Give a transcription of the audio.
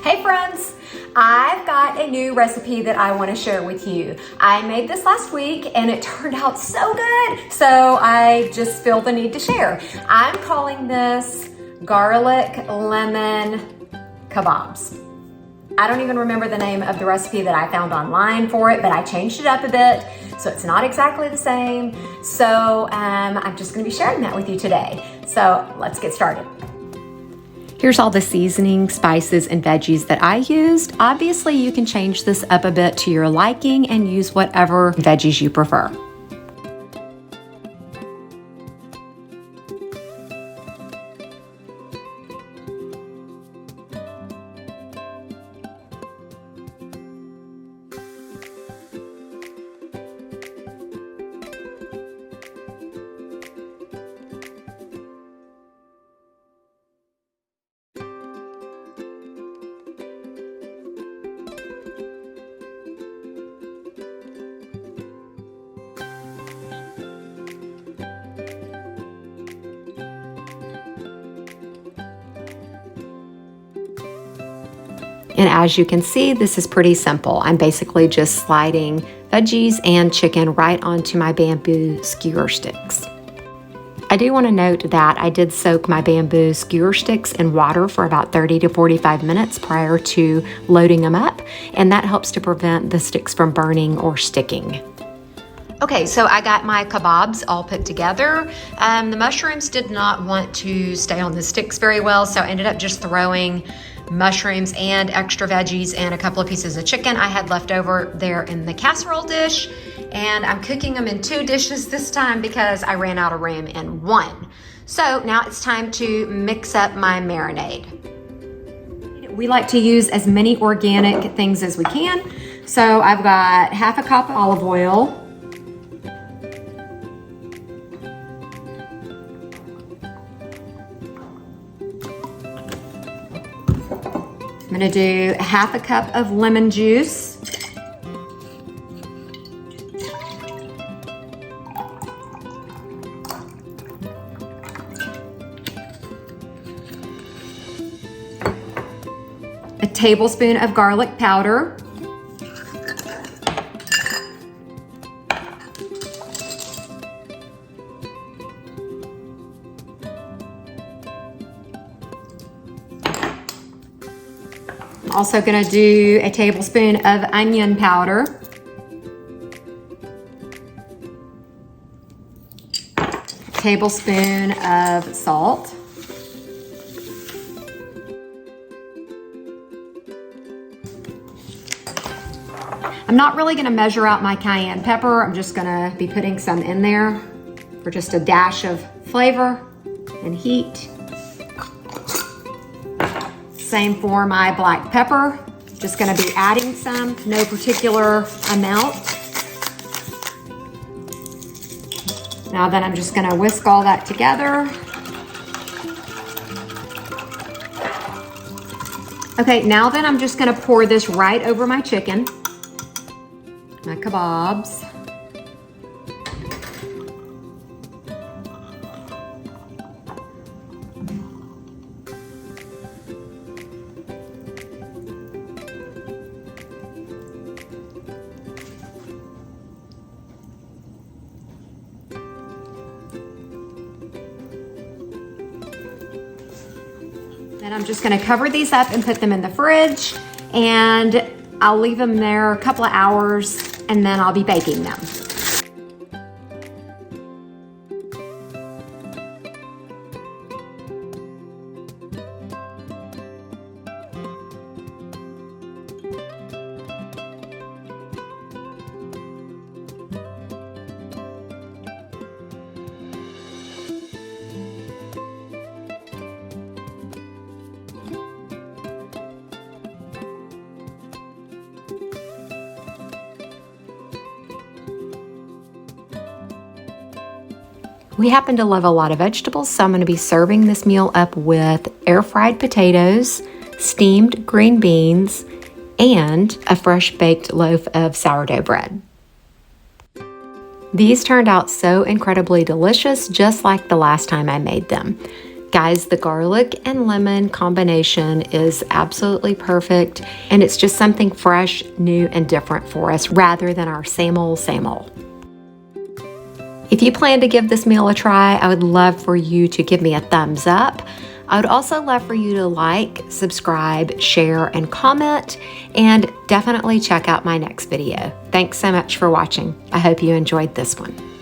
Hey friends, I've got a new recipe that I want to share with you. I made this last week and it turned out so good, so I just feel the need to share. I'm calling this garlic lemon kabobs. I don't even remember the name of the recipe that I found online for it, but I changed it up a bit, so it's not exactly the same. So I'm just gonna be sharing that with you today. So let's get started. Here's all the seasoning, spices, and veggies that I used. Obviously, you can change this up a bit to your liking and use whatever veggies you prefer. And as you can see, this is pretty simple. I'm basically just sliding veggies and chicken right onto my bamboo skewer sticks. I do want to note that I did soak my bamboo skewer sticks in water for about 30 to 45 minutes prior to loading them up, and that helps to prevent the sticks from burning or sticking. Okay, so I got my kabobs all put together. The mushrooms did not want to stay on the sticks very well, so I ended up just throwing mushrooms and extra veggies and a couple of pieces of chicken I had left over there in the casserole dish. And I'm cooking them in 2 dishes this time because I ran out of room in 1. So now it's time to mix up my marinade. We like to use as many organic things as we can. So I've got half a cup of olive oil, I'm gonna do half a cup of lemon juice. A tablespoon of garlic powder. Also gonna do a tablespoon of onion powder. A tablespoon of salt. I'm not really gonna measure out my cayenne pepper. I'm just gonna be putting some in there for just a dash of flavor and heat. Same for my black pepper. Just gonna be adding some, no particular amount. Now then I'm just gonna whisk all that together. Okay, now then I'm just gonna pour this right over my chicken, my kabobs. And I'm just gonna cover these up and put them in the fridge, and I'll leave them there a couple of hours and then I'll be baking them. We happen to love a lot of vegetables, so I'm going to be serving this meal up with air-fried potatoes, steamed green beans, and a fresh baked loaf of sourdough bread. These turned out so incredibly delicious, just like the last time I made them. Guys, the garlic and lemon combination is absolutely perfect, and it's just something fresh, new, and different for us rather than our same old, same old. If you plan to give this meal a try, I would love for you to give me a thumbs up. I would also love for you to like, subscribe, share, and comment, and definitely check out my next video. Thanks so much for watching. I hope you enjoyed this one.